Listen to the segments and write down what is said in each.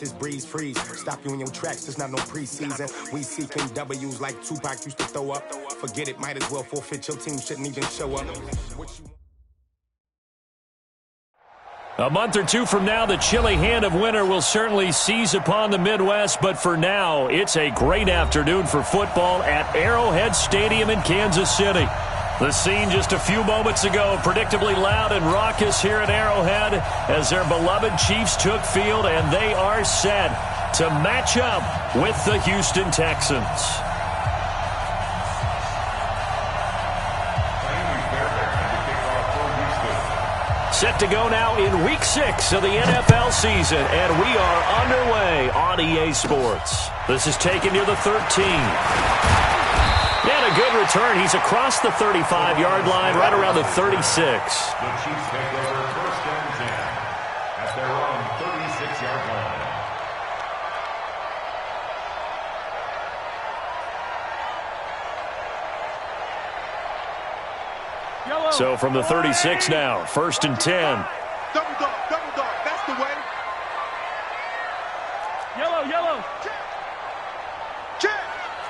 This breeze freeze, stop you in your tracks, there's not no preseason. We seeking W's like Tupac used to throw up. Forget it, might as well forfeit, your team shouldn't even show up. A month or two from now, the chilly hand of winter will certainly seize upon the Midwest, but for now, it's a great afternoon for football at Arrowhead Stadium in Kansas City. The scene just a few moments ago, predictably loud and raucous here at Arrowhead as their beloved Chiefs took field, and they are set to match up with the Houston Texans. Set to go now in Week 6 of the NFL season, and we are underway on EA Sports. This is taken near the 13. And a good return. He's across the 35-yard line, right around the 36. The Chiefs take over first and 10 at their own 36-yard line. So from the 36 now, first and 10. Double dog, that's the way. Yellow. Check.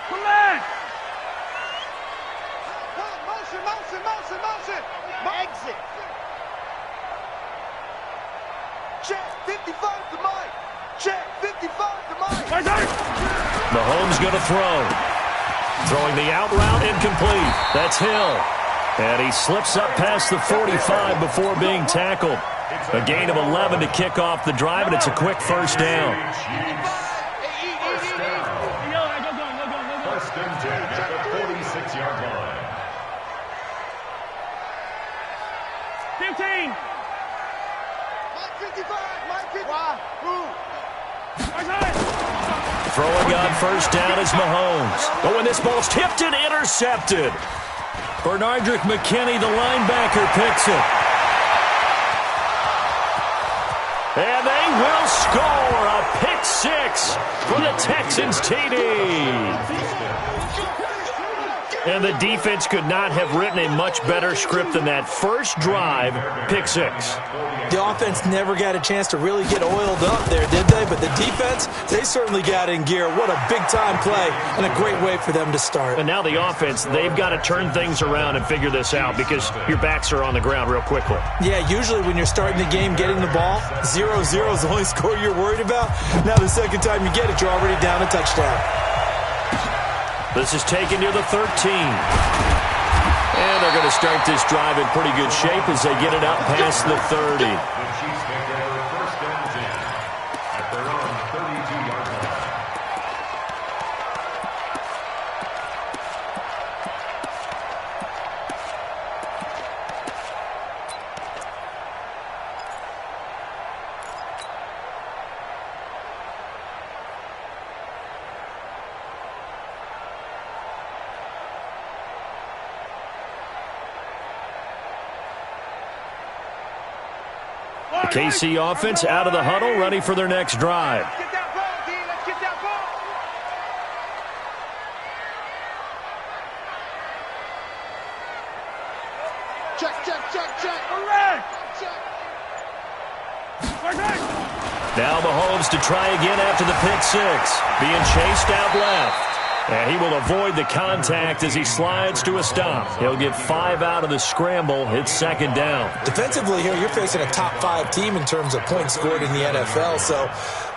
Collect. Motion. Exit. Check, 55 to Mike. Check, 55 to Mike. Mahomes going to throw. Throwing the out route incomplete. That's Hill. And he slips up past the 45 before being tackled. A gain of 11 to kick off the drive, and it's a quick first down. First and 10 at the 46-yard line. 15. Mike 55. Throwing on first down is Mahomes. But when this ball's tipped and intercepted, Bernardrick McKinney, the linebacker, picks it. And they will score a pick six for the Texans TD. And the defense could not have written a much better script than that. First drive, pick six. The offense never got a chance to really get oiled up there, did they? But the defense, they certainly got in gear. What a big-time play and a great way for them to start. And now the offense, they've got to turn things around and figure this out because your backs are on the ground real quickly. Yeah, usually when you're starting the game getting the ball, 0-0 is the only score you're worried about. Now the second time you get it, you're already down a touchdown. This is taken near the 13. And they're going to start this drive in pretty good shape as they get it out past the 30. The Chiefs take over first and 10 at their own 32-yard line. The KC offense out of the huddle, ready for their next drive. Get that ball, D. Let's get that ball. Check. Correct. Now Mahomes to try again after the pick six. Being chased out left. And he will avoid the contact as he slides to a stop. He'll get 5 out of the scramble. It's second down. Defensively here, you're facing a top-5 team in terms of points scored in the NFL. So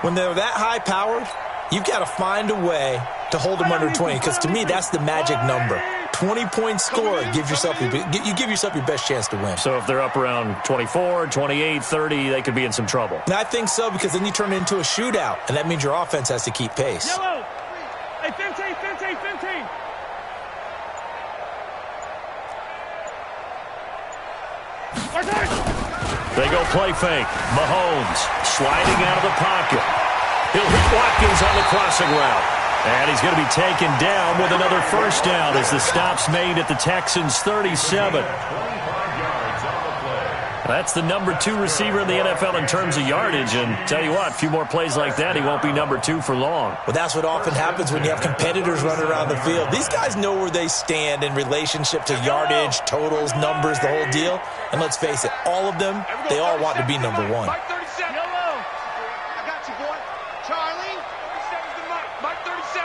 when they're that high-powered, you've got to find a way to hold them under 20. Because to me, that's the magic number. 20 points scored, you give yourself your best chance to win. So if they're up around 24, 28, 30, they could be in some trouble. And I think so, because then you turn it into a shootout, and that means your offense has to keep pace. Yellow. Hey, 15. They go play fake. Mahomes sliding out of the pocket. He'll hit Watkins on the crossing route. And he's going to be taken down with another first down as the stop's made at the Texans' 37. That's the number 2 receiver in the NFL in terms of yardage. And tell you what, a few more plays like that, he won't be number 2 for long. Well, that's what often happens when you have competitors running around the field. These guys know where they stand in relationship to yardage, totals, numbers, the whole deal. And let's face it, all of them, they all want to be number 1. Mike 37. Yellow. I got you, boy. Charlie. 37's the Mike. Mike 37.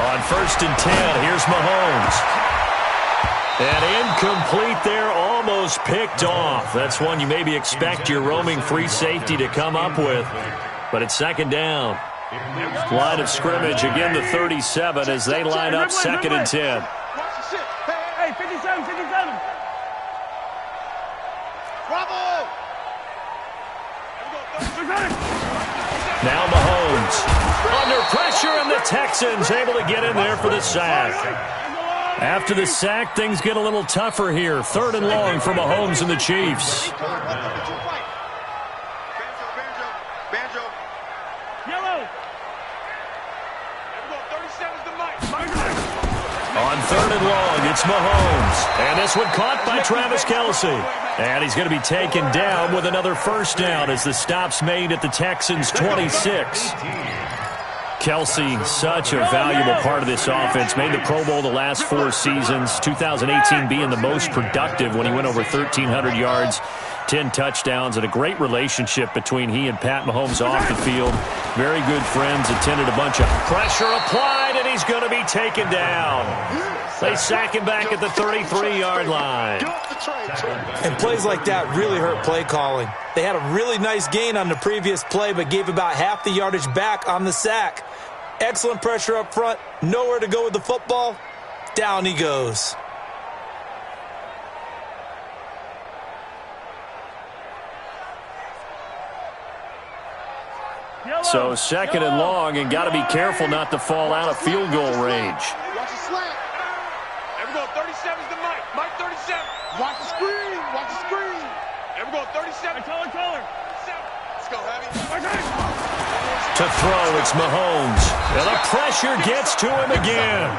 On 1st and 10, here's Mahomes. And incomplete there, almost picked off. That's one you maybe expect your roaming free safety to come up with. But it's 2nd down. Line of scrimmage, again the 37 as they line up 2nd and 10. Watch the shit. Hey, 57, 57. Bravo. Now Mahomes under pressure, and the Texans able to get in there for the sack. After the sack, things get a little tougher here. 3rd and long for Mahomes and the Chiefs. Banjo. Yellow. On 3rd and long, it's Mahomes. And this one caught by Travis Kelce. And he's going to be taken down with another 1st down as the stop's made at the Texans' 26. Kelce, such a valuable part of this offense. Made the Pro Bowl the last 4 seasons. 2018 being the most productive when he went over 1,300 yards, 10 touchdowns, and a great relationship between he and Pat Mahomes off the field. Very good friends. Attended a bunch of pressure applied, and he's going to be taken down. They sack him back at the 33-yard line. And plays like that really hurt play calling. They had a really nice gain on the previous play, but gave about half the yardage back on the sack. Excellent pressure up front. Nowhere to go with the football. Down he goes. So 2nd and long, and got to be careful not to fall out of field goal range. Watch the slant. There we go. 37's the Mike. Mike 37. Watch the screen. Watch the screen. There we go. 37. Taller. Let's go, Heavy. To throw, it's Mahomes. And the pressure gets to him again.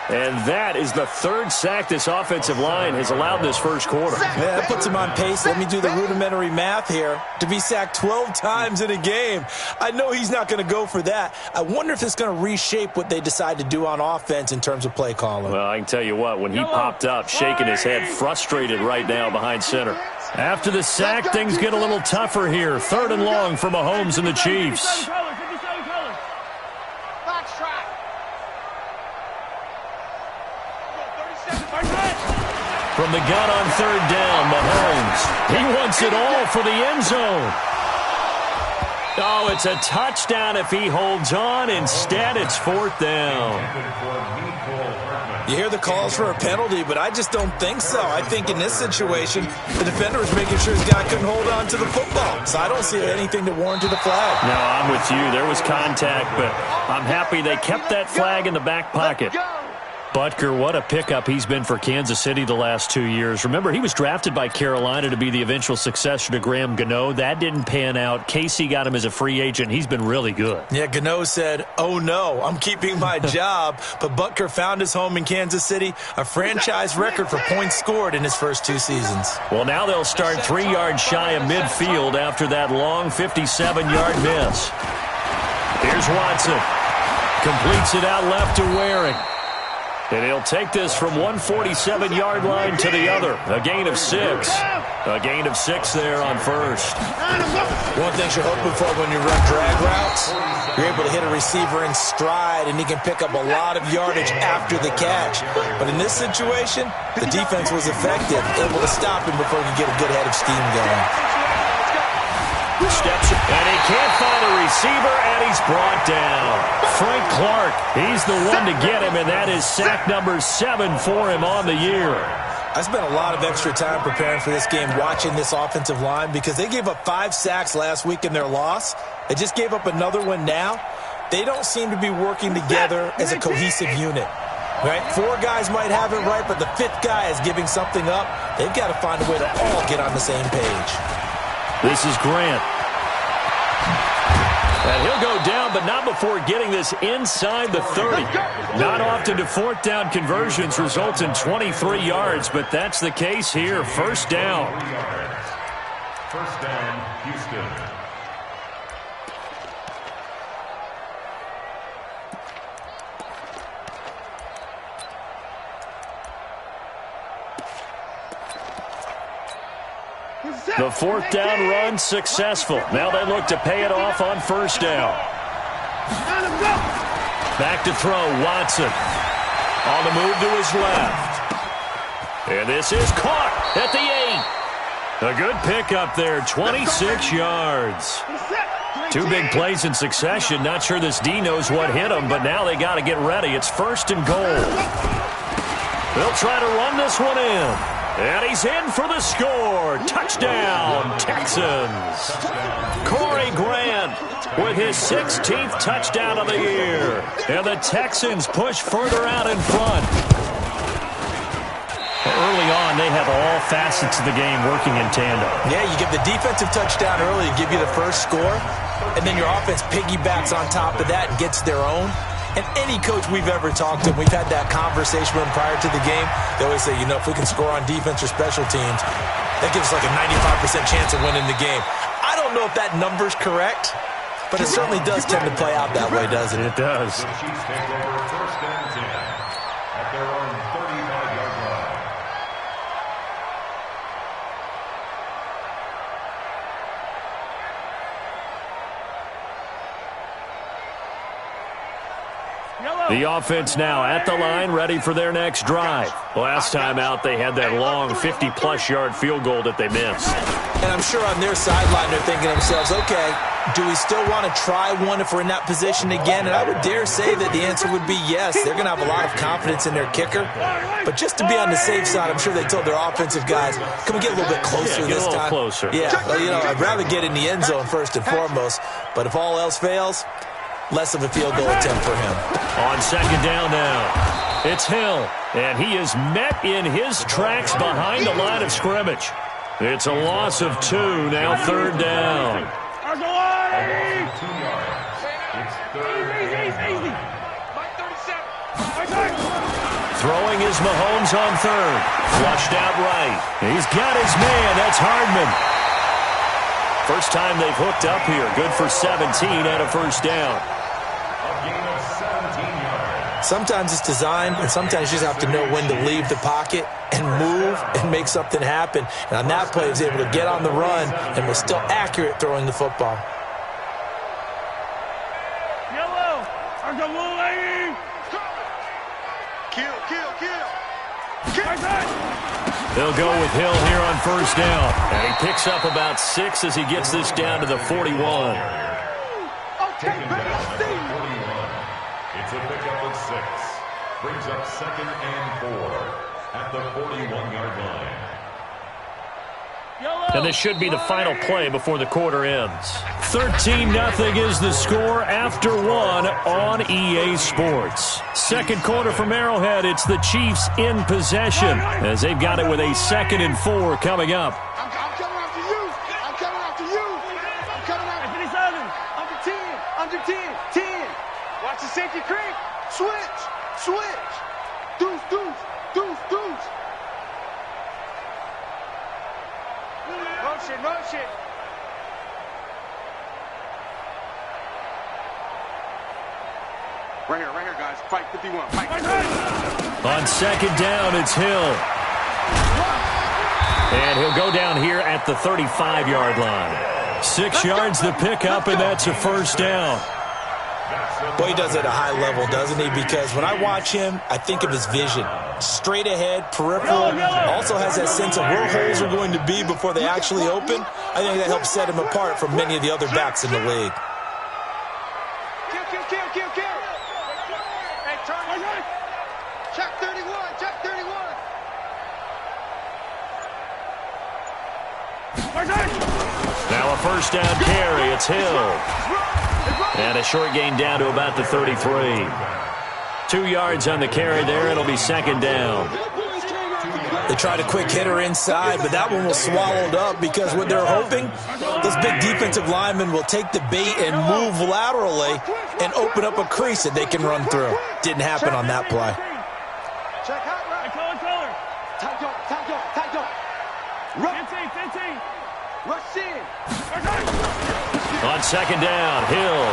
And that is the 3rd sack this offensive line has allowed this 1st quarter. Yeah, that puts him on pace. Let me do the rudimentary math here. To be sacked 12 times in a game. I know he's not going to go for that. I wonder if it's going to reshape what they decide to do on offense in terms of play calling. Well, I can tell you what, when he popped up, shaking his head, frustrated right now behind center. After the sack, things get a little tougher here. 3rd and long for Mahomes and the Chiefs. From the gun on 3rd down, Mahomes. He wants it all for the end zone. Oh, it's a touchdown if he holds on. Instead, it's 4th down. You hear the calls for a penalty, but I just don't think so. I think in this situation, the defender was making sure his guy couldn't hold on to the football. So I don't see anything that warranted a flag. No, I'm with you. There was contact, but I'm happy they kept that flag in the back pocket. Butker, what a pickup he's been for Kansas City the last 2 years. Remember, he was drafted by Carolina to be the eventual successor to Graham Gano. That didn't pan out. Casey got him as a free agent. He's been really good. Yeah, Gano said, oh no, I'm keeping my job. But Butker found his home in Kansas City, a franchise record for points scored in his first 2 seasons. Well, now they'll start 3 yards shy of midfield after that long 57-yard miss. Here's Watson. Completes it out left to Waring. And he'll take this from 147-yard line to the other. A gain of 6. A gain of 6 there on 1st. One thing you're hoping for when you run drag routes, you're able to hit a receiver in stride, and he can pick up a lot of yardage after the catch. But in this situation, the defense was effective, able to stop him before he could get a good head of steam going. Steps, and he can't find a receiver, and he's brought down. Frank Clark, he's the one to get him, and that is sack number 7 for him on the year. I spent a lot of extra time preparing for this game, watching this offensive line, because they gave up 5 sacks last week in their loss. They just gave up another one now. They don't seem to be working together as a cohesive unit. Right? 4 guys might have it right, but the 5th guy is giving something up. They've got to find a way to all get on the same page. This is Grant. And he'll go down, but not before getting this inside the 30. Not often do 4th down conversions result in 23 yards, but that's the case here. 1st down. 1st down, Houston. Who's The fourth down run successful. Now they look to pay it off on first down. Back to throw, Watson. On the move to his left. And this is caught at the 8. A good pickup there, 26 yards. 2 big plays in succession. Not sure this D knows what hit him, but now they got to get ready. It's first and goal. They'll try to run this one in. And he's in for the score. Touchdown, Texans. Corey Grant with his 16th touchdown of the year. And the Texans push further out in front. Early on, they have all facets of the game working in tandem. Yeah, you give the defensive touchdown early to give you the first score, and then your offense piggybacks on top of that and gets their own. And any coach we've ever talked to, we've had that conversation with them prior to the game. They always say, if we can score on defense or special teams, that gives us like a 95% chance of winning the game. I don't know if that number's correct, but it certainly does tend to play out that way, doesn't it? It does. The Chiefs take over first and 10 at their own 35-yard line. The offense now at the line, ready for their next drive. Last time out, they had that long 50-plus yard field goal that they missed. And I'm sure on their sideline, they're thinking to themselves, okay, do we still want to try one if we're in that position again? And I would dare say that the answer would be yes. They're going to have a lot of confidence in their kicker. But just to be on the safe side, I'm sure they told their offensive guys, can we get a little bit closer this time? Closer. Yeah, I'd rather get in the end zone first and foremost. But if all else fails, less of a field goal attempt for him. On second down now, it's Hill, and he is met in his tracks behind the line of scrimmage. It's a loss of 2, now third down. Throwing is Mahomes on third. Flushed out right. He's got his man. That's Hardman. First time they've hooked up here. Good for 17 and a first down. Sometimes it's designed, and sometimes you just have to know when to leave the pocket and move and make something happen. And on that play, he was able to get on the run and was still accurate throwing the football. They'll go with Hill here on first down. And he picks up about 6 as he gets this down to the 41. It's a pickup of 6. Brings up second and 4 at the 41-yard line. And this should be the final play before the quarter ends. 13-0 is the score after 1 on EA Sports. Second quarter from Arrowhead, it's the Chiefs in possession as they've got it with a 2nd and 4 coming up. I'm coming after you. I'm coming after you. I'm coming after 57. Under 10. 10. Watch the safety creep. Switch. Deuce. Motion. Right here, guys. Fight 51. Fight. On second down, it's Hill. And he'll go down here at the 35-yard line. 6 yards the pickup, and that's a first down. Boy, he does it at a high level, doesn't he? Because when I watch him, I think of his vision. Straight ahead, peripheral, also has that sense of where holes are going to be before they actually open. I think that helps set him apart from many of the other backs in the league. Kill. Hey, turn. Check 31. Now a first down carry. It's Hill. And a short gain down to about the 33. 2 yards on the carry there. It'll be second down. They tried a quick hitter inside, but that one was swallowed up because what they're hoping, those big defensive linemen will take the bait and move laterally and open up a crease that they can run through. Didn't happen on that play. Check hot right. Color. Tight up. Rush in. On second down, Hill.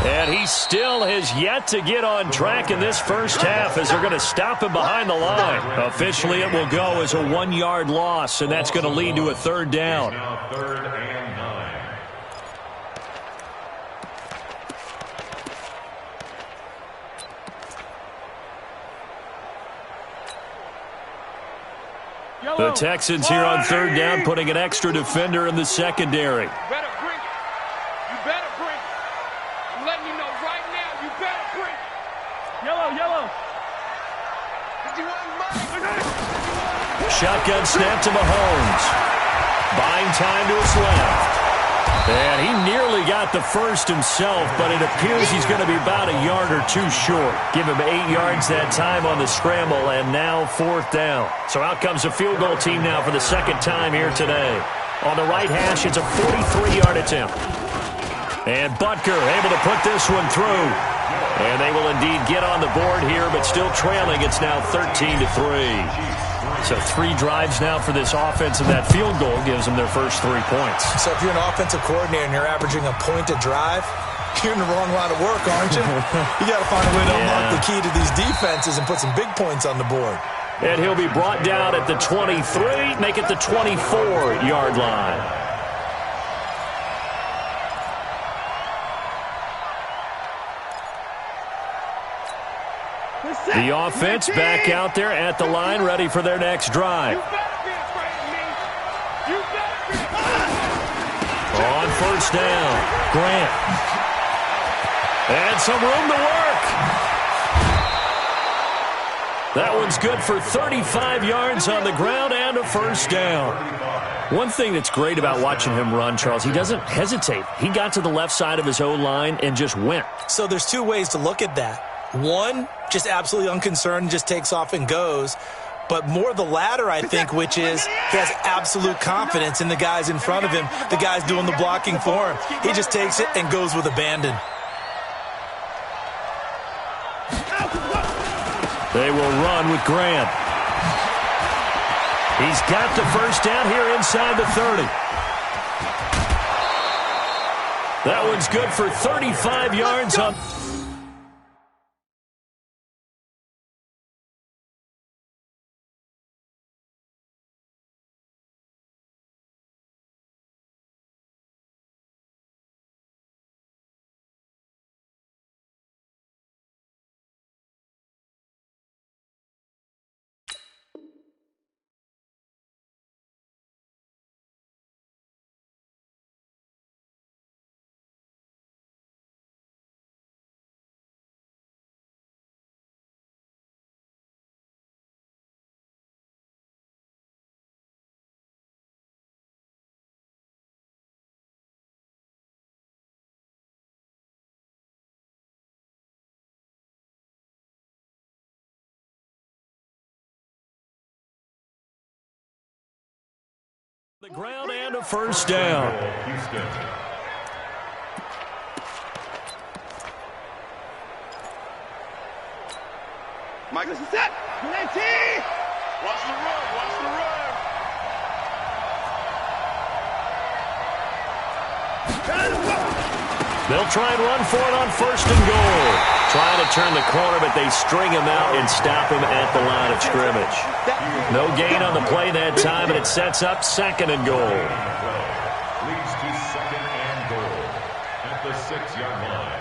And he still has yet to get on track in this first half as they're going to stop him behind the line. Officially, it will go as a 1-yard loss, and that's going to lead to a third down. Now 3rd and 9. The Texans here on 3rd down, putting an extra defender in the secondary. You better bring it. You better bring it. I'm letting you know right now, you better bring it. Yellow. 51 Mike. Shotgun snap to Mahomes. Buying time to his left. And he nearly got the first himself, but it appears he's going to be about a yard or two short. Give him 8 yards that time on the scramble, and now 4th down. So out comes a field goal team now for the second time here today. On the right hash, it's a 43-yard attempt. And Butker able to put this one through. And they will indeed get on the board here, but still trailing. It's now 13-3. So 3 drives now for this offense, and that field goal gives them their first 3 points. So if you're an offensive coordinator and you're averaging a point a drive, you're in the wrong line of work, aren't you? You got to find a way to unlock the key to these defenses and put some big points on the board. And he'll be brought down at the 23, make it the 24-yard line. The offense back out there at the line, ready for their next drive. On 1st down, Grant. And some room to work. That one's good for 35 yards on the ground and a 1st down. One thing that's great about watching him run, Charles, he doesn't hesitate. He got to the left side of his O-line and just went. So there's 2 ways to look at that. One, just absolutely unconcerned, just takes off and goes. But more the latter, I think, which is he has absolute confidence in the guys in front of him, the guys doing the blocking for him. He just takes it and goes with abandon. They will run with Grant. He's got the 1st down here inside the 30. That one's good for 35 yards on... The ground and a 1st down. Mike, this is set. Watch the run. Watch the run. They'll try and run for it on 1st and goal. Trying to turn the corner, but they string him out and stop him at the line of scrimmage. No gain on the play that time, and it sets up 2nd and goal. Leads to 2nd and goal at the 6-yard line.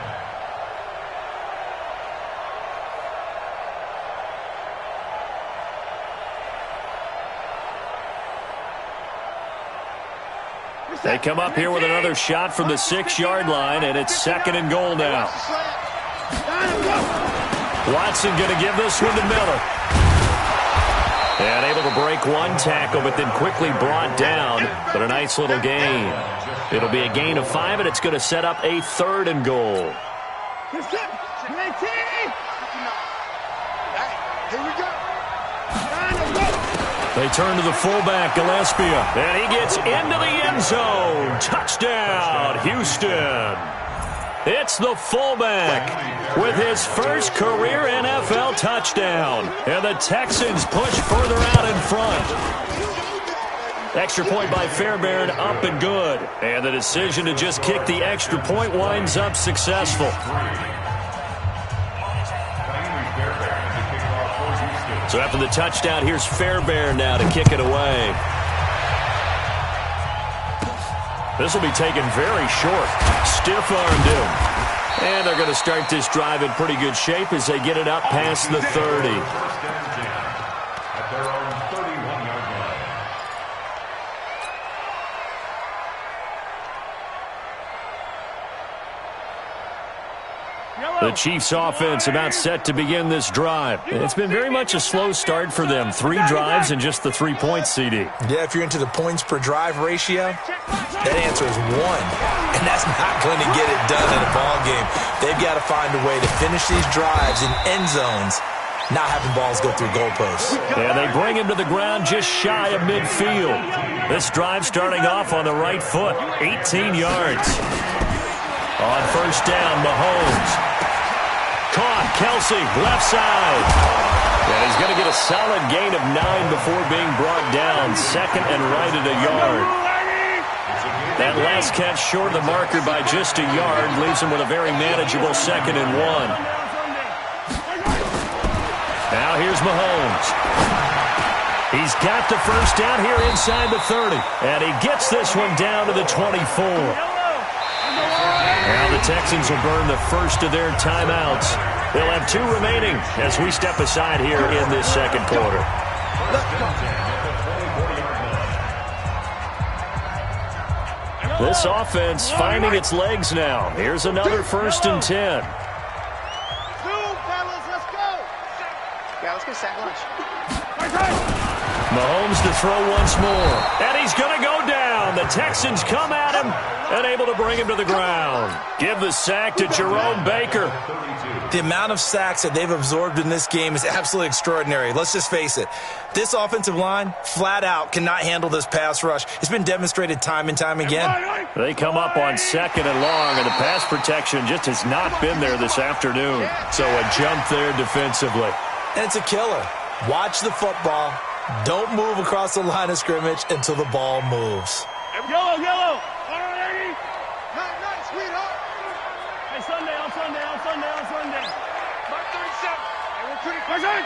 They come up here with another shot from the 6-yard line, and it's 2nd and goal now. Watson going to give this one to Miller. And able to break one tackle, but then quickly brought down. But a nice little gain. It'll be a gain of 5, and it's going to set up a 3rd and goal. Here we go. They turn to the fullback, Gillespie, and he gets into the end zone. Touchdown, Houston. It's the fullback with his first career NFL touchdown. And the Texans push further out in front. Extra point by Fairbairn, up and good. And the decision to just kick the extra point winds up successful. So after the touchdown, here's Fairbairn now to kick it away. This will be taken very short. Stiff-armed him. And they're going to start this drive in pretty good shape as they get it up past the 30. The Chiefs offense about set to begin this drive. It's been very much a slow start for them. 3 drives and just the 3 points, CD. Yeah, if you're into the points per drive ratio, that answer is 1. And that's not going to get it done in a ball game. They've got to find a way to finish these drives in end zones, not having balls go through goalposts. Yeah, they bring him to the ground just shy of midfield. This drive starting off on the right foot, 18 yards. On first down, Mahomes. Caught, Kelsey, left side. And he's going to get a solid gain of 9 before being brought down. Second and right at a yard. That last catch short of the marker by just a yard leaves him with a very manageable 2nd and 1. Now here's Mahomes. He's got the first down here inside the 30. And he gets this one down to the 24. Now the Texans will burn the first of their timeouts. They'll have 2 remaining as we step aside here in this second quarter. This offense finding its legs now. Here's another 1st and 10. Let's go sack lunch. Mahomes to throw once more. And he's going to go down. The Texans come at him and able to bring him to the ground. Give the sack to Jerome Baker. The amount of sacks that they've absorbed in this game is absolutely extraordinary. Let's just face it. This offensive line, flat out, cannot handle this pass rush. It's been demonstrated time and time again. They come up on 2nd and long, and the pass protection just has not been there this afternoon. So a jump there defensively. And it's a killer. Watch the football. Don't move across the line of scrimmage until the ball moves. Yellow, yellow. Night, sweetheart. Hey, Sunday. Mike 37. Hey, we're pretty quiet.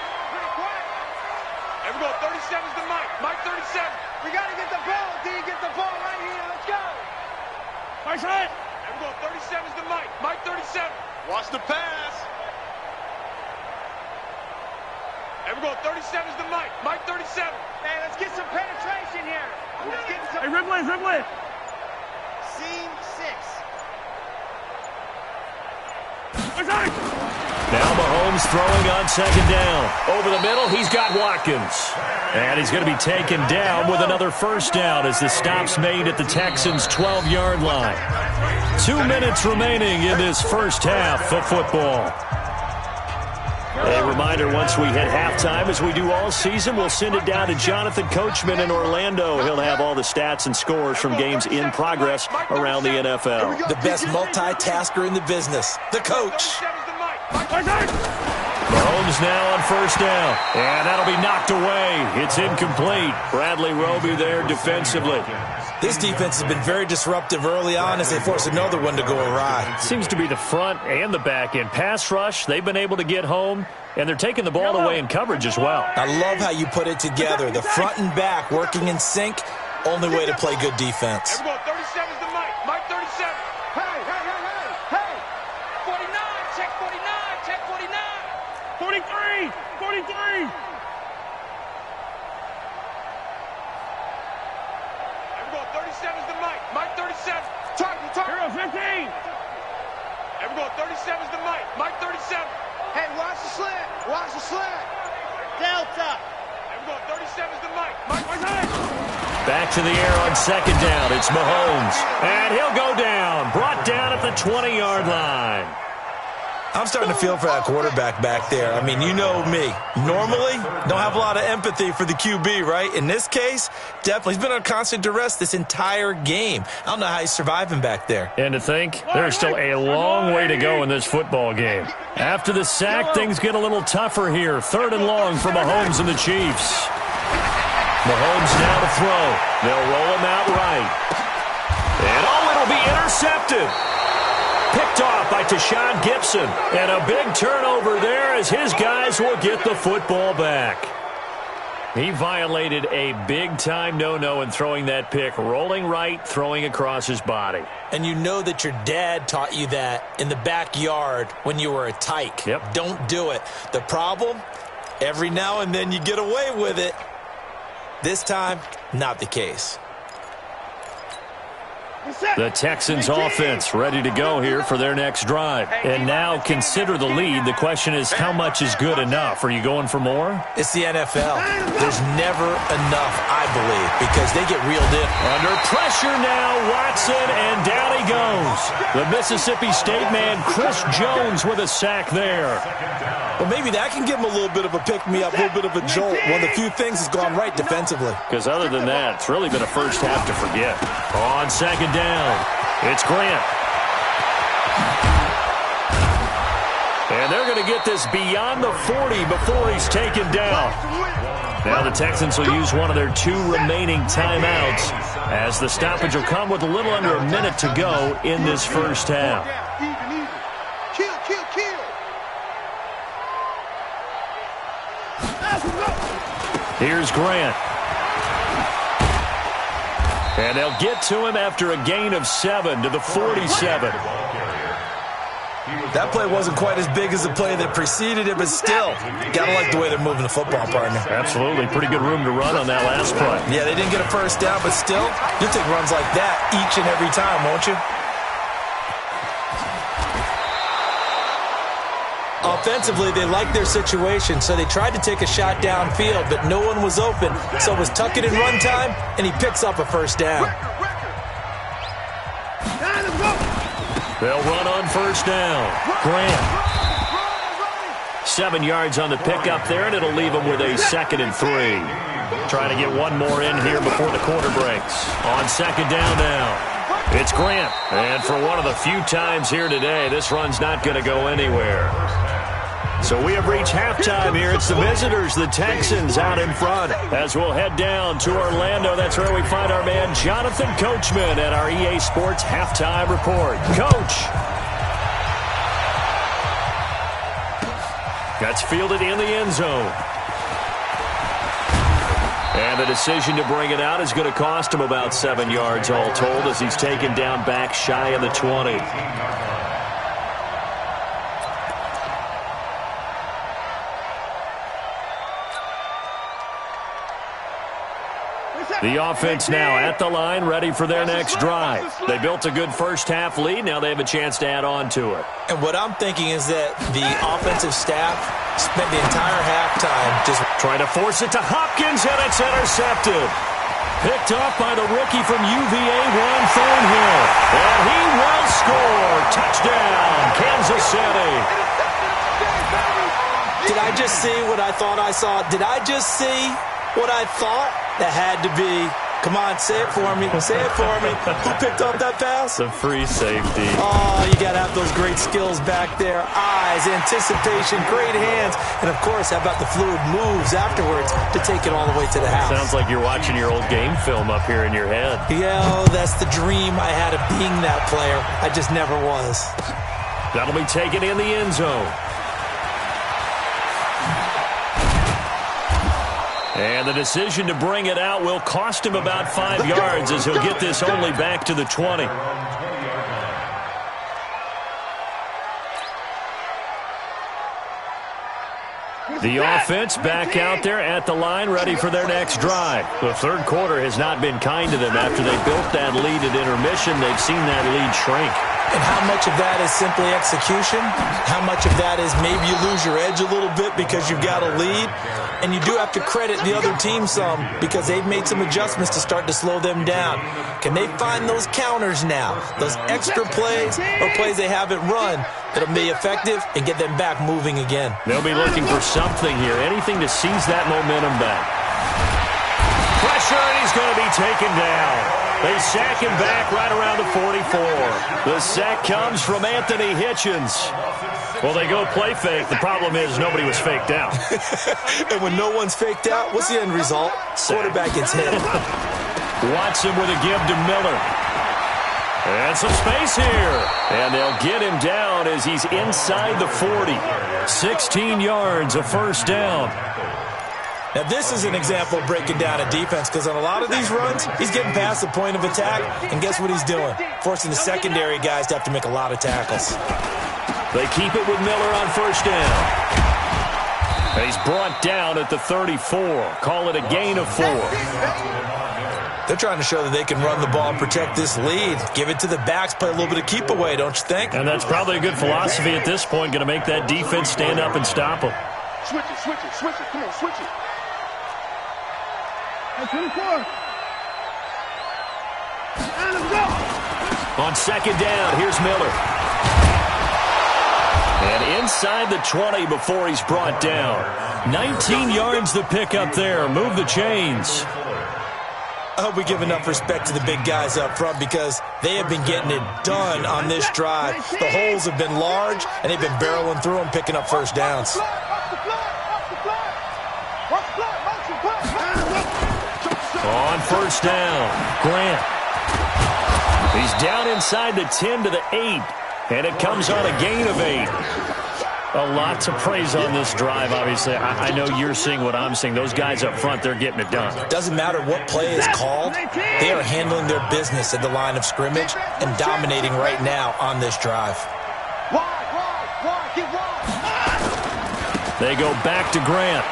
Hey, we're going 37's to Mike. Mike 37. We got to get the ball, D. Get the ball right here. Let's go. Mike's hit. Hey, we're going 37's to Mike. Mike 37. Watch the pass. Hey, we're going 37's to Mike. Mike 37. Hey, let's get some penetration here. Let's get some. Hey, Ripley. Scene 6. Now Mahomes throwing on 2nd down. Over the middle, he's got Watkins. And he's going to be taken down with another 1st down as the stop's made at the Texans' 12-yard line. 2 minutes remaining in this first half of football. A reminder, once we hit halftime, as we do all season, we'll send it down to Jonathan Coachman in Orlando. He'll have all the stats and scores from games in progress around the NFL. The best multitasker in the business, the coach. Mahomes now on 1st down, and that'll be knocked away. It's incomplete. Bradley Roby there defensively. This defense has been very disruptive early on as they force another one to go awry. Seems to be the front and the back end. Pass rush, they've been able to get home, and they're taking the ball away in coverage as well. I love how you put it together. The front and back working in sync, only way to play good defense. 37's to Mike. Mike 37. Hey. 49, check 49. 43. 37's to Mike. Mike 37. Target. Hero 15. And we're going 37's to Mike. Mike 37. Hey, watch the slant. Delta. And we're going 37's to Mike. Mike 37. Back to the air on 2nd down. It's Mahomes. And he'll go down. Brought down at the 20-yard line. I'm starting to feel for that quarterback back there. I mean, you know me. Normally, don't have a lot of empathy for the QB, right? In this case, definitely. He's been under constant duress this entire game. I don't know how he's surviving back there. And to think, there's still a long way to go in this football game. After the sack, things get a little tougher here. 3rd and long for Mahomes and the Chiefs. Mahomes now to throw. They'll roll him out right. And it'll be intercepted. Picked off by Tashawn Gibson. And a big turnover there as his guys will get the football back. He violated a big-time no-no in throwing that pick, rolling right, throwing across his body. And you know that your dad taught you that in the backyard when you were a tyke. Yep. Don't do it. The problem, every now and then you get away with it. This time, not the case. The Texans offense ready to go here for their next drive. And now consider the lead. The question is, how much is good enough? Are you going for more? It's the NFL. There's never enough, I believe, because they get reeled in. Under pressure now, Watson, and down he goes. The Mississippi State man, Chris Jones, with a sack there. Well, maybe that can give him a little bit of a pick-me-up, a little bit of a jolt. One of the few things has gone right defensively. Because other than that, it's really been a first half to forget. On second down, it's Grant. And they're going to get this beyond the 40 before he's taken down. Now the Texans will use one of their 2 remaining timeouts as the stoppage will come with a little under a minute to go in this first half. Here's Grant. And they'll get to him after a gain of 7 to the 47. That play wasn't quite as big as the play that preceded it, but still, gotta like the way they're moving the football, partner. Absolutely. Pretty good room to run on that last play. Yeah, they didn't get a first down, but still, you'll take runs like that each and every time, won't you? Offensively, they liked their situation, so they tried to take a shot downfield, but no one was open. So it was tuck it in run time, and he picks up a first down. They'll run on first down. Grant. 7 yards on the pickup there, and it'll leave him with a 2nd and 3. Trying to get one more in here before the quarter breaks. On second down now. It's Grant. And for one of the few times here today, this run's not going to go anywhere. So we have reached halftime here. It's the visitors, the Texans, out in front. As we'll head down to Orlando, that's where we find our man Jonathan Coachman at our EA Sports Halftime Report. Coach. That's fielded in the end zone. And the decision to bring it out is going to cost him about 7 yards all told as he's taken down back shy of the 20. The offense now at the line, ready for their next drive. They built a good first-half lead. Now they have a chance to add on to it. And what I'm thinking is that the offensive staff spent the entire halftime just trying to force it to Hopkins, and it's intercepted. Picked off by the rookie from UVA, Juan Thornhill. And he will score. Touchdown, Kansas City. Did I just see what I thought I saw? Did I just see what I thought? That had to be. Come on, say it for me. Say it for me. Who picked up that pass? The free safety. Oh, you got to have those great skills back there. Eyes, anticipation, great hands. And, of course, how about the fluid moves afterwards to take it all the way to the house? Sounds like you're watching your old game film up here in your head. Yeah, that's the dream I had of being that player. I just never was. That'll be taken in the end zone. And the decision to bring it out will cost him about 5 yards as he'll get this only back to the 20. The offense back out there at the line, ready for their next drive. The third quarter has not been kind to them. After they built that lead at intermission, they've seen that lead shrink. And how much of that is simply execution? How much of that is maybe you lose your edge a little bit because you've got a lead? And you do have to credit the other team some because they've made some adjustments to start to slow them down. Can they find those counters now, those extra plays or plays they haven't run that'll be effective and get them back moving again? They'll be looking for something here, anything to seize that momentum back. Pressure, and he's going to be taken down. They sack him back right around the 44. The sack comes from Anthony Hitchens. Well, they go play fake. The problem is nobody was faked out. And when no one's faked out, what's the end result? Quarterback gets hit. Watson with a give to Miller. And some space here. And they'll get him down as he's inside the 40. 16 yards, a first down. Now, this is an example of breaking down a defense because on a lot of these runs, he's getting past the point of attack, and guess what he's doing? Forcing the secondary guys to have to make a lot of tackles. They keep it with Miller on first down. He's brought down at the 34. Call it a gain of 4. They're trying to show that they can run the ball and protect this lead. Give it to the backs, play a little bit of keep away, don't you think? And that's probably a good philosophy at this point, going to make that defense stand up and stop them. Switch it, switch it, switch it. Come on, switch it. On second down, here's Miller. And inside the 20 before he's brought down. 19 yards the pick up there. Move the chains. I hope we give enough respect to the big guys up front because they have been getting it done on this drive. The holes have been large, and they've been barreling through them, picking up first downs. On first down, Grant. He's down inside the 10 to the 8, and it comes on a gain of 8. A lot to praise on this drive, obviously. I know you're seeing what I'm seeing. Those guys up front, they're getting it done. Doesn't matter what play is called. They are handling their business at the line of scrimmage and dominating right now on this drive. They go back to Grant.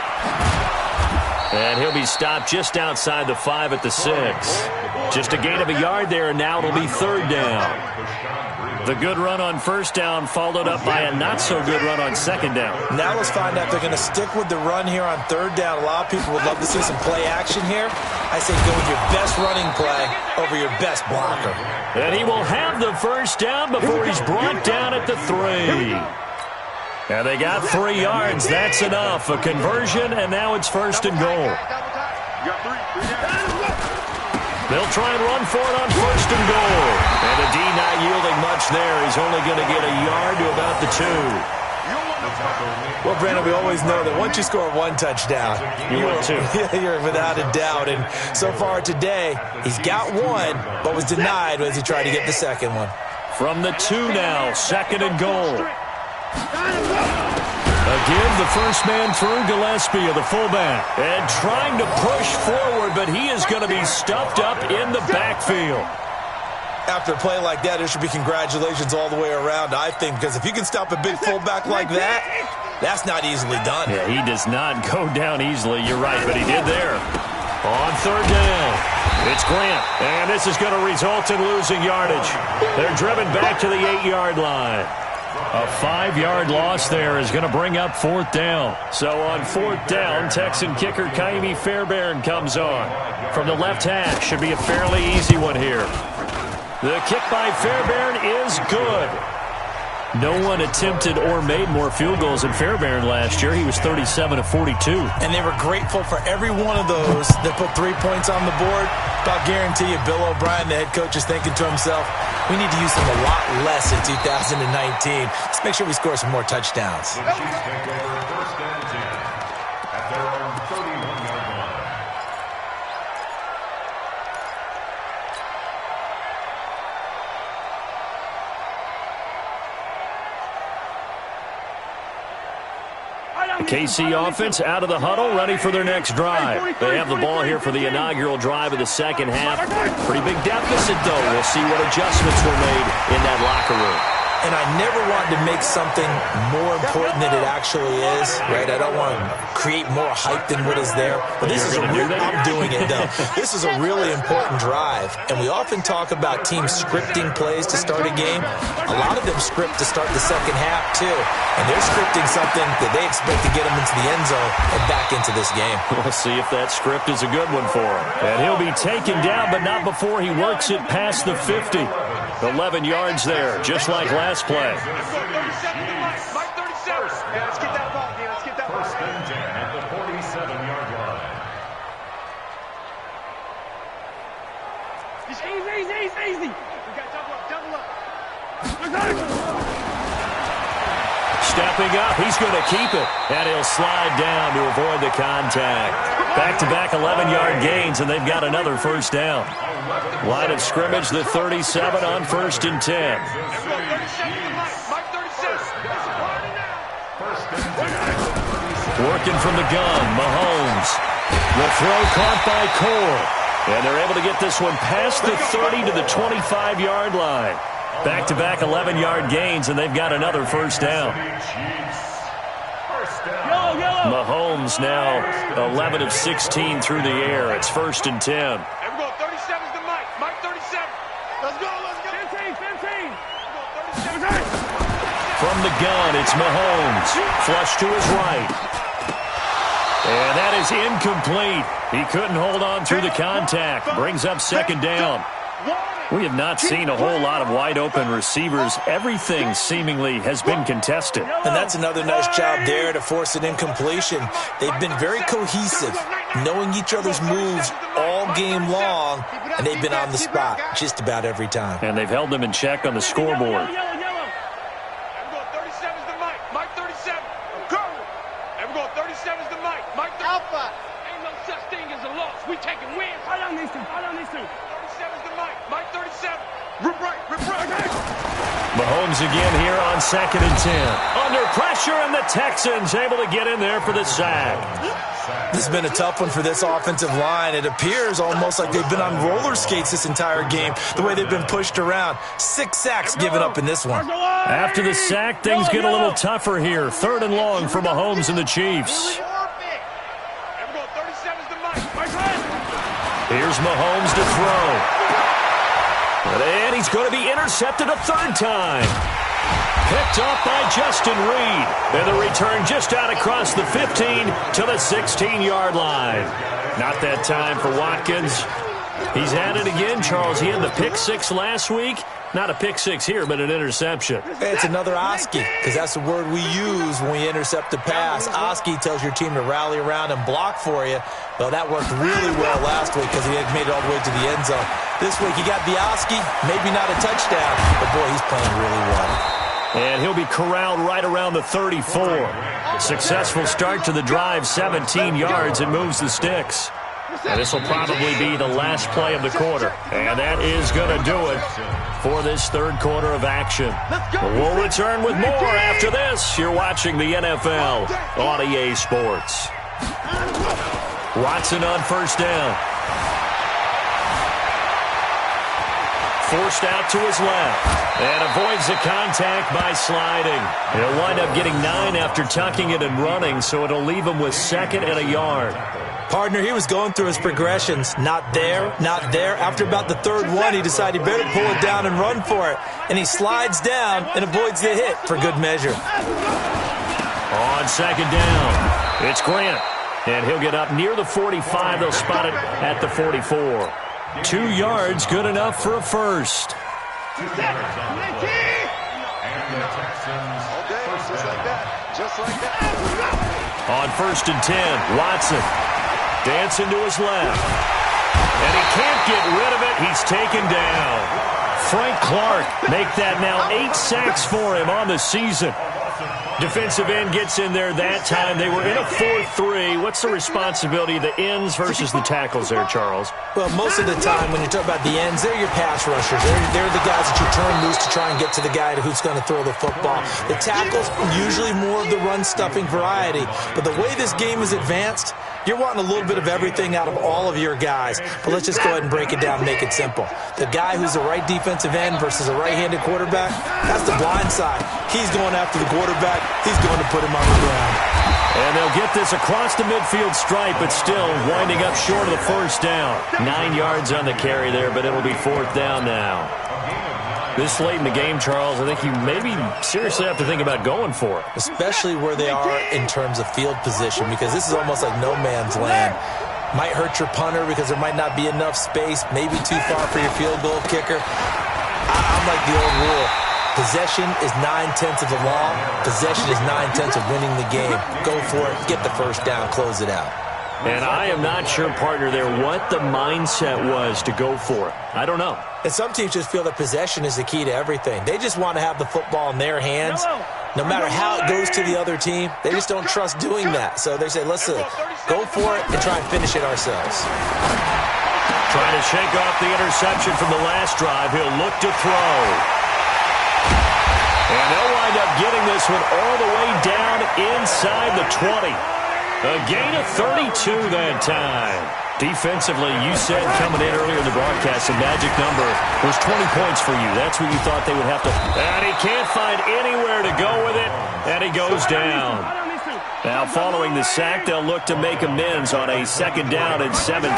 And he'll be stopped just outside the 5 at the 6. Just a gain of a yard there, and now it'll be third down. The good run on first down followed up by a not-so-good run on second down. Now let's find out if they're going to stick with the run here on third down. A lot of people would love to see some play action here. I say go with your best running play over your best blocker. And he will have the first down before he's brought down at the 3. And they got 3 yards. That's enough. A conversion, and now it's first and goal. They'll try and run for it on first and goal. And the D not yielding much there. He's only going to get a yard to about the 2. Well, Brandon, we always know that once you score 1 touchdown, you're without a doubt. And so far today, he's got 1, but was denied as he tried to get the second one. From the 2 now, second and goal. Again, the first man through, Gillespie of the fullback. And trying to push forward, but he is going to be stuffed up in the backfield. After a play like that, there should be congratulations all the way around, I think, because if you can stop a big fullback like that, that's not easily done. Yeah, he does not go down easily. You're right, but he did there. On third down, it's Grant, and this is going to result in losing yardage. They're driven back to the 8-yard line. A 5-yard loss there is going to bring up fourth down. So on fourth down, Texan kicker Kaimi Fairbairn comes on. From the left hash, should be a fairly easy one here. The kick by Fairbairn is good. No one attempted or made more field goals than Fairbairn last year. He was 37 of 42. And they were grateful for every one of those that put 3 points on the board. But I'll guarantee you, Bill O'Brien, the head coach, is thinking to himself, we need to use them a lot less in 2019. Let's make sure we score some more touchdowns. KC offense out of the huddle, ready for their next drive. They have the ball here for the inaugural drive of the second half. Pretty big deficit, though. We'll see what adjustments were made in that locker room. And I never want to make something more important than it actually is, right? I don't want to create more hype than what is there. But this is I'm doing it, though. This is a really important drive. And we often talk about teams scripting plays to start a game. A lot of them script to start the second half, too. And they're scripting something that they expect to get them into the end zone and back into this game. We'll see if that script is a good one for him. And he'll be taken down, but not before he works it past the 50. 11 yards there, just like last play. Let's get that ball, man. Let's get that ball. First and 10 at the 47-yard line. It's easy. Easy. We got double up. Stepping up, he's going to keep it, and he'll slide down to avoid the contact. Back-to-back 11-yard gains, and they've got another first down. Line of scrimmage, the 37 on 1st and 10. Working from the gun, Mahomes. The throw caught by Cole, and they're able to get this one past the 30 to the 25-yard line. Back-to-back 11-yard gains, and they've got another first down. Mahomes now 11 of 16 through the air. It's 1st and 10. Here we go, 37's the Mike. Mike 37. Let's go. 15. From the gun, it's Mahomes. Flush to his right. And that is incomplete. He couldn't hold on through the contact. Brings up 2nd down. We have not seen a whole lot of wide-open receivers. Everything seemingly has been contested. And that's another nice job there to force an incompletion. They've been very cohesive, knowing each other's moves all game long, and they've been on the spot just about every time. And they've held them in check on the scoreboard. We taking wins. Hold on these two. 37's the Mike. Mike 37. Rip right. Mahomes again here on 2nd and 10. Under pressure, and the Texans able to get in there for the sack. This has been a tough one for this offensive line. It appears almost like they've been on roller skates this entire game, the way they've been pushed around. 6 sacks given up in this one. After the sack, things get a little tougher here. 3rd and long for Mahomes and the Chiefs. Here's Mahomes to throw. And he's going to be intercepted a 3rd time. Picked off by Justin Reed. And the return just out across the 15 to the 16-yard line. Not that time for Watkins. He's had it again, Charles. He had the pick 6 last week. Not a pick 6 here, but an interception. It's another Oski, because that's the word we use when we intercept a pass. Oski tells your team to rally around and block for you. Well, that worked really well last week because he had made it all the way to the end zone. This week he got the Oski, maybe not a touchdown, but boy, he's playing really well. And he'll be corralled right around the 34. Successful start to the drive, 17 yards, and moves the sticks. And this will probably be the last play of the quarter. And that is going to do it for this 3rd quarter of action. We'll return with more after this. You're watching the NFL on EA Sports. Watson on 1st down. Forced out to his left. And avoids the contact by sliding. He'll wind up getting 9 after tucking it and running, so it'll leave him with 2nd and a yard. Partner, he was going through his progressions. Not there. After about the 3rd one, he decided he better pull it down and run for it. And he slides down and avoids the hit for good measure. On 2nd down, it's Grant. And he'll get up near the 45. They'll spot it at the 44. 2 yards, good enough for a first. Just like that. On 1st and 10, Watson dancing to his left. And he can't get rid of it. He's taken down. Frank Clark make that now 8 sacks for him on the season. Defensive end gets in there that time. They were in a 4-3. What's the responsibility of the ends versus the tackles there, Charles? Well, most of the time when you talk about the ends, they're your pass rushers. They're the guys that you turn loose to try and get to the guy who's going to throw the football. The tackles, usually more of the run-stuffing variety. But the way this game is advanced, you're wanting a little bit of everything out of all of your guys. But let's just go ahead and break it down and make it simple. The guy who's the right defensive end versus a right-handed quarterback, that's the blind side. He's going after the quarterback. He's going to put him on the ground. And they'll get this across the midfield stripe, but still winding up short of the first down. 9 yards on the carry there, but it'll be 4th down now. This late in the game, Charles, I think you maybe seriously have to think about going for it. Especially where they are in terms of field position, because this is almost like no man's land. Might hurt your punter because there might not be enough space, maybe too far for your field goal kicker. I'm like the old rule. Possession is 9/10 of the law. Possession is 9/10 of winning the game. Go for it, get the first down, close it out. And I am not sure, partner, there what the mindset was to go for it. I don't know. And some teams just feel that possession is the key to everything. They just want to have the football in their hands. No matter how it goes to the other team, they just don't trust doing that. So they say, let's go for it and try and finish it ourselves. Trying to shake off the interception from the last drive. He'll look to throw. And they'll wind up getting this one all the way down inside the 20. A gain of 32 that time. Defensively, you said coming in earlier in the broadcast, the magic number was 20 points for you. That's what you thought they would have to. And he can't find anywhere to go with it, and he goes down. Now, following the sack, they'll look to make amends on a 2nd down and 17.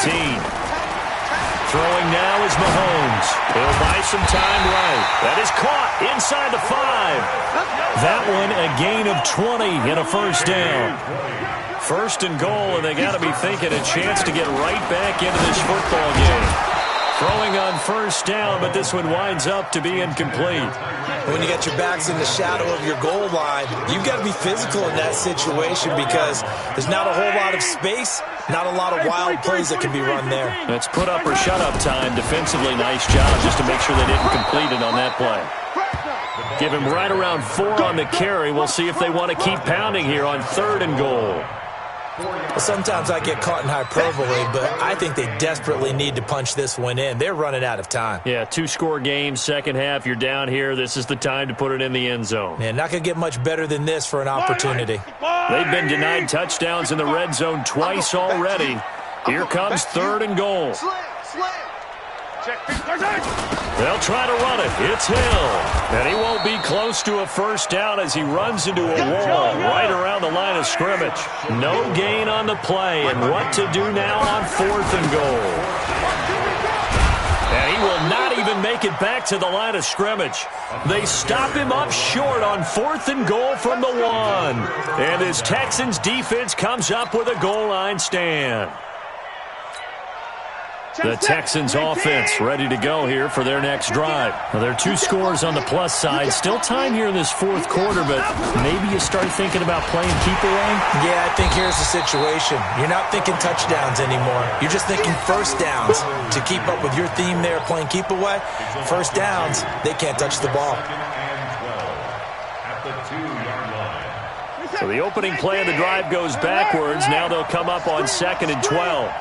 Throwing now is Mahomes. He'll buy some time right. That is caught inside the 5. That one a gain of 20 and a 1st down. 1st and goal, and they got to be thinking a chance to get right back into this football game. Throwing on 1st down, but this one winds up to be incomplete. When you got your backs in the shadow of your goal line, you've got to be physical in that situation because there's not a whole lot of space, not a lot of wild plays that can be run there. That's put up or shut up time. Defensively, nice job just to make sure they didn't complete it on that play. Give him right around 4 on the carry. We'll see if they want to keep pounding here on 3rd and goal. Well, sometimes I get caught in hyperbole, but I think they desperately need to punch this one in. They're running out of time. Yeah, 2-score game, 2nd half. You're down here. This is the time to put it in the end zone. Man, not going to get much better than this for an opportunity. They've been denied touchdowns in the red zone twice already. Here comes 3rd and goal. They'll try to run it. It's Hill. And he won't be close to a 1st down as he runs into a wall right around the line of scrimmage. No gain on the play. And what to do now on 4th and goal. And he will not even make it back to the line of scrimmage. They stop him up short on 4th and goal from the 1. And his Texans defense comes up with a goal line stand. The Texans offense ready to go here for their next drive. Now, there are 2 scores on the plus side. Still time here in this 4th quarter, but maybe you start thinking about playing keep away? Yeah, I think here's the situation. You're not thinking touchdowns anymore. You're just thinking 1st downs. To keep up with your theme there, playing keep away, 1st downs, they can't touch the ball. So the opening play of the drive goes backwards. Now they'll come up on 2nd and 12.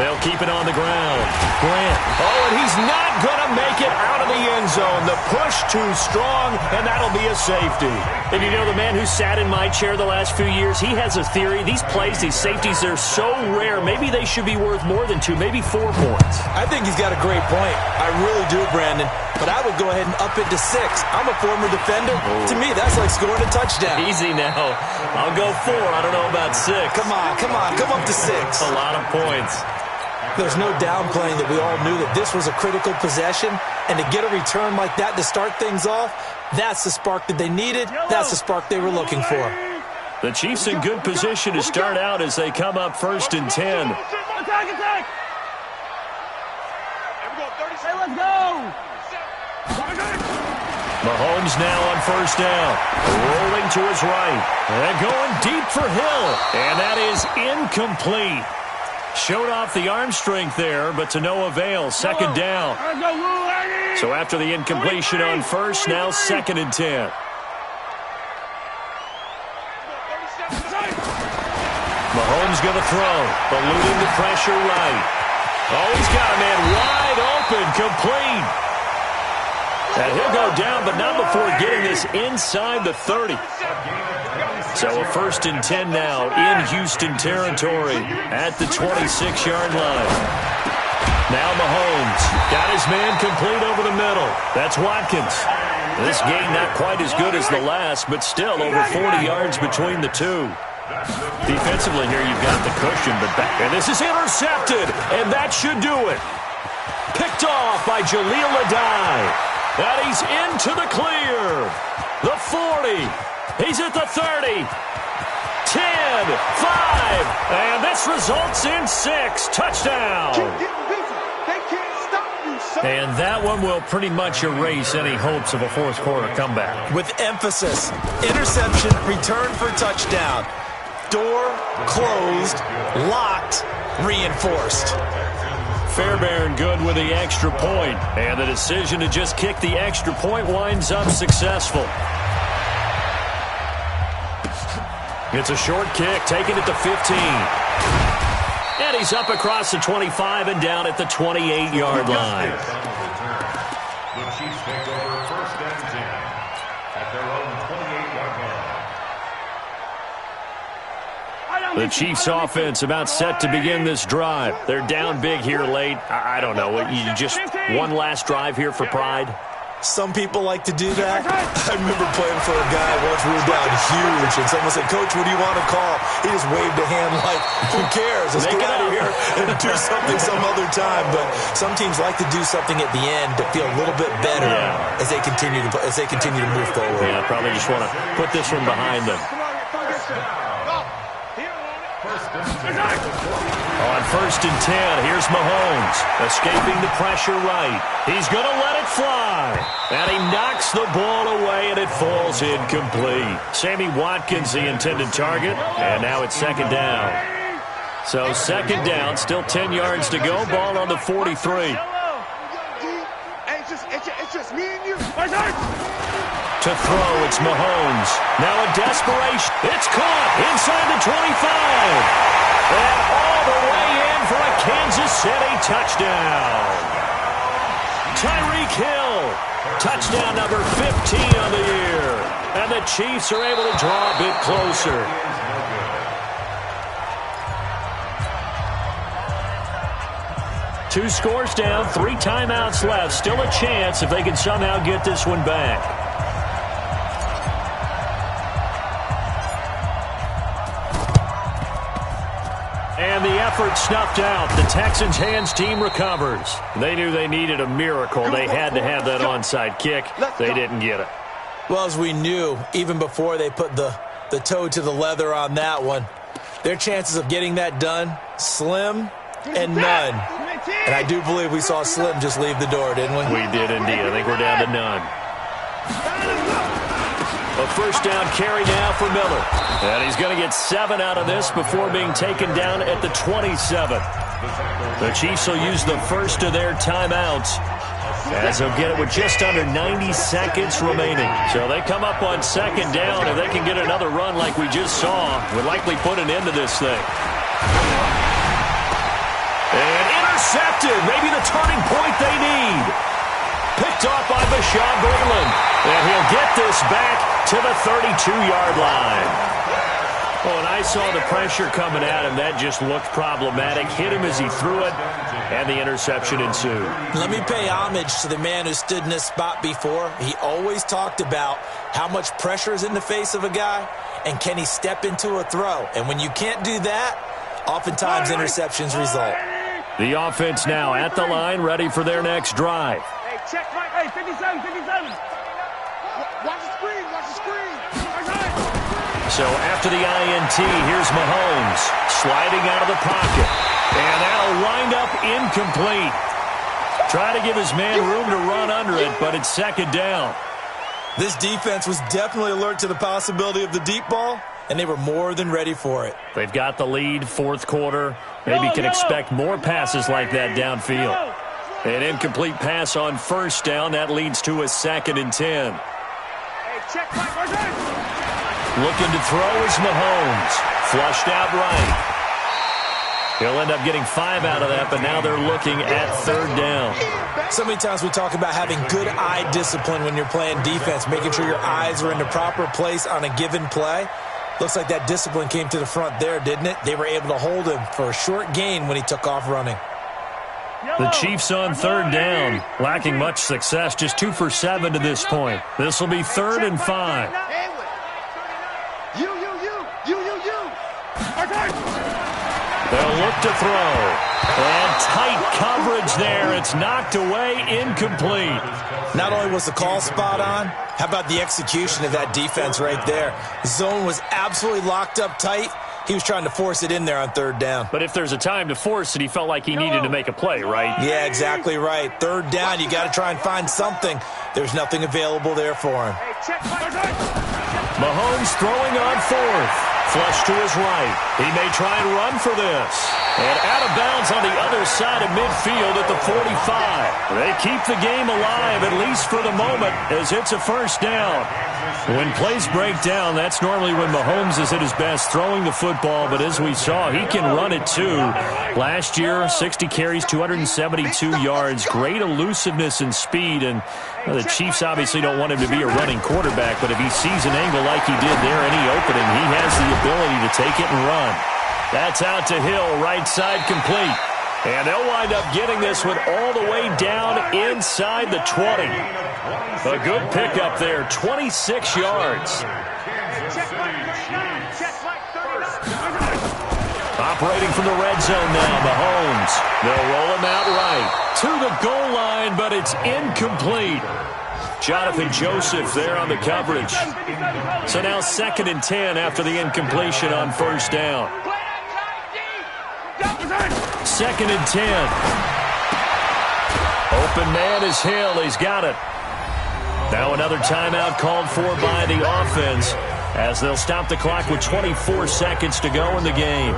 They'll keep it on the ground. Grant. Oh, and he's not going to make it out of the end zone. The push too strong, and that'll be a safety. And you know, the man who sat in my chair the last few years, he has a theory. These plays, these safeties, they're so rare. Maybe they should be worth more than 2, maybe 4 points. I think he's got a great point. I really do, Brandon. But I would go ahead and up it to 6. I'm a former defender. Oh. To me, that's like scoring a touchdown. Easy now. I'll go 4. I don't know about 6. Come on. Come up to 6. A lot of points. There's no downplaying that we all knew that this was a critical possession, and to get a return like that to start things off, that's the spark that they needed. That's the spark they were looking for. The Chiefs in good position to start out as they come up 1st and 10. Attack! Hey, let's go! Mahomes now on 1st down. Rolling to his right. And going deep for Hill. And that is incomplete. Showed off the arm strength there, but to no avail. 2nd down. So after the incompletion on 1st, now 2nd and 10. Mahomes going to throw. Eluding the pressure right. Oh, he's got a man wide open. Complete. And he'll go down, but not before getting this inside the 30. So a 1st and 10 now in Houston territory at the 26-yard line. Now Mahomes got his man complete over the middle. That's Watkins. This game not quite as good as the last, but still over 40 yards between the 2. Defensively here, you've got the cushion, but back. And this is intercepted, and that should do it. Picked off by Jaleel Adai. And he's into the clear. The 40. He's at the 30. 10, 5. And this results in 6. Touchdown. And that one will pretty much erase any hopes of a 4th quarter comeback. With emphasis. Interception, return for touchdown. Door closed, locked, reinforced. Fairbairn good with the extra point. And the decision to just kick the extra point winds up successful. It's a short kick, taking it to 15. And he's up across the 25 and down at the 28-yard line. The Chiefs take over first and 10 at their own 28-yard line. The Chiefs offense about set to begin this drive. They're down big here late. I don't know. You just one last drive here for pride? Some people like to do that. I remember playing for a guy once we were down huge, and someone said, "Coach, what do you want to call?" He just waved a hand like, "Who cares? Let's get out of here and do something some other time." But some teams like to do something at the end to feel a little bit better as they continue to move forward. Yeah, probably just want to put this one behind them. On first and 10, here's Mahomes, escaping the pressure right. He's going to let it fly. And he knocks the ball away, and it falls incomplete. Sammy Watkins, the intended target, and now it's second down. So second down, still 10 yards to go, ball on the 43. It's just me and you. To throw, it's Mahomes. Now in desperation, it's caught inside the 25. And all the way in for a Kansas City touchdown. Tyreek Hill, touchdown number 15 on the year. And the Chiefs are able to draw a bit closer. Two scores down, 3 timeouts left. Still a chance if they can somehow get this one back. And the effort snuffed out. The Texans' hands team recovers. They knew they needed a miracle. They had to have that onside kick. They didn't get it. Well, as we knew, even before they put the toe to the leather on that one, their chances of getting that done, slim and none. And I do believe we saw Slim just leave the door, didn't we? We did indeed. I think we're down to none. A first down carry now for Miller. And he's going to get 7 out of this before being taken down at the 27. The Chiefs will use the first of their timeouts, as they'll get it with just under 90 seconds remaining. So they come up on second down. If they can get another run like we just saw, would likely put an end to this thing. And intercepted. Maybe the turning point they need. Picked off by Bashaud Breeland. And he'll get this back to the 32-yard line. Oh, and I saw the pressure coming at him. That just looked problematic. Hit him as he threw it, and the interception ensued. Let me pay homage to the man who stood in this spot before. He always talked about how much pressure is in the face of a guy, and can he step into a throw. And when you can't do that, oftentimes interceptions result. The offense now at the line, ready for their next drive. Hey, check right. Hey, 57. Watch the screen. So after the INT, here's Mahomes sliding out of the pocket. And that'll wind up incomplete. Try to give his man room to run under it, but it's second down. This defense was definitely alert to the possibility of the deep ball, and they were more than ready for it. They've got the lead, fourth quarter. Maybe can expect more passes like that downfield. An incomplete pass on first down. That leads to a 2nd and 10. Looking to throw is Mahomes. Flushed out right. He'll end up getting 5 out of that, but now they're looking at third down. So many times we talk about having good eye discipline when you're playing defense, making sure your eyes are in the proper place on a given play. Looks like that discipline came to the front there, didn't it? They were able to hold him for a short gain when he took off running. The Chiefs on third down, lacking much success, just 2 for 7 to this point. This will be 3rd and 5. They'll look to throw. And tight coverage there. It's knocked away, incomplete. Not only was the call spot on, how about the execution of that defense right there? Zone was absolutely locked up tight. He was trying to force it in there on third down. But if there's a time to force it, he felt like he needed to make a play, right? Yeah, exactly right. Third down, you got to try and find something. There's nothing available there for him. Mahomes throwing on 4th. Flush to his right. He may try and run for this. And out of bounds on the other side of midfield at the 45. They keep the game alive, at least for the moment, as it's a first down. When plays break down, that's normally when Mahomes is at his best throwing the football, but as we saw, he can run it too. Last year, 60 carries, 272 yards, great elusiveness and speed, and the Chiefs obviously don't want him to be a running quarterback, but if he sees an angle like he did there, any opening, he has the ability to take it and run. That's out to Hill, right side complete. And they'll wind up getting this one all the way down inside the 20. A good pickup there, 26 yards. Operating from the red zone now, Mahomes. They'll roll him out right to the goal line, but it's incomplete. Jonathan Joseph there on the coverage. So now 2nd and 10 after the incompletion on first down. 2nd and 10. Open man is Hill. He's got it. Now another timeout called for by the offense as they'll stop the clock with 24 seconds to go in the game.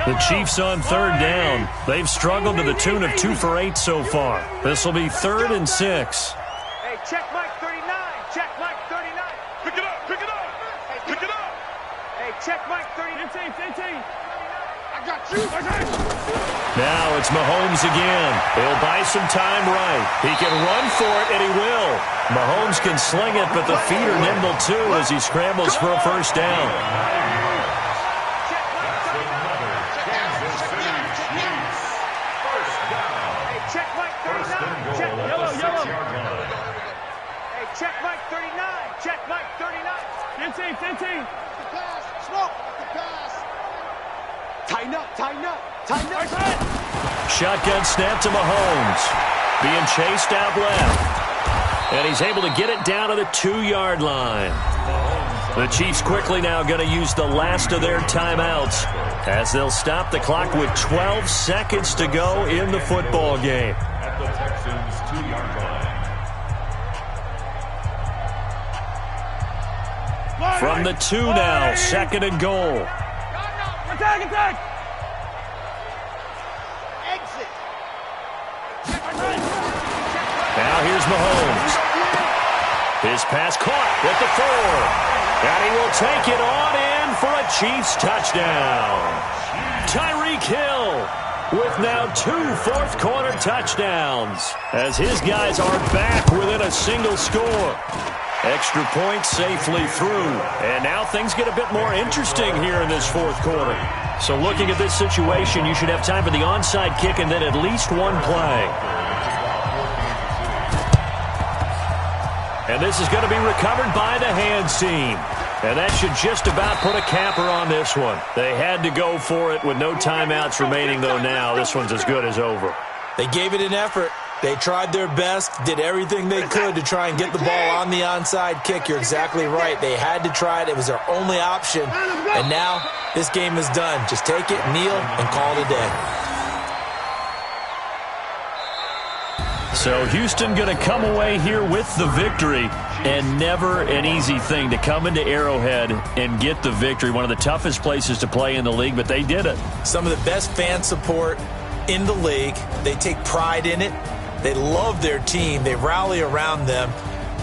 The Chiefs on 3rd down. They've struggled to the tune of 2 for 8 so far. This will be 3rd and 6. Hey, check Mike 39. Check Mike 39. Pick it up. Pick it up. Pick it up. Hey, check Mike 39. 15. I got you. Now it's Mahomes again. He'll buy some time right. He can run for it, and he will. Mahomes can sling it, but the feet are nimble too as he scrambles for a first down. Check Mike 39. Check yellow. Hey, check Mike 39. Check Mike 39. 15. Pass. Smoke. Pass. Tighten up. Shotgun snap to Mahomes. Being chased out left. And he's able to get it down to the 2-yard line. The Chiefs quickly now going to use the last of their timeouts as they'll stop the clock with 12 seconds to go in the football game. At the Texans' 2-yard line. From the 2 now, 2nd and goal. Attack. Now here's Mahomes. His pass caught at the 4. And he will take it on in for a Chiefs touchdown. Tyreek Hill with now 2 fourth-quarter touchdowns as his guys are back within a single score. Extra point safely through. And now things get a bit more interesting here in this 4th quarter. So looking at this situation, you should have time for the onside kick and then at least one play. And this is going to be recovered by the hands team. And that should just about put a capper on this one. They had to go for it with no timeouts remaining, though now this one's as good as over. They gave it an effort. They tried their best, did everything they could to try and get the ball on the onside kick. You're exactly right. They had to try it. It was their only option. And now this game is done. Just take it, kneel, and call it a day. So Houston going to come away here with the victory, and never an easy thing to come into Arrowhead and get the victory. One of the toughest places to play in the league, but they did it. Some of the best fan support in the league. They take pride in it. They love their team. They rally around them,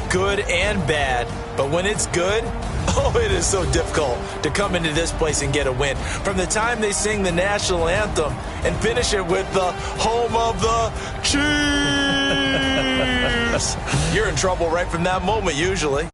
good and bad. But when it's good, oh, it is so difficult to come into this place and get a win. From the time they sing the national anthem and finish it with the home of the Chiefs, you're in trouble right from that moment usually.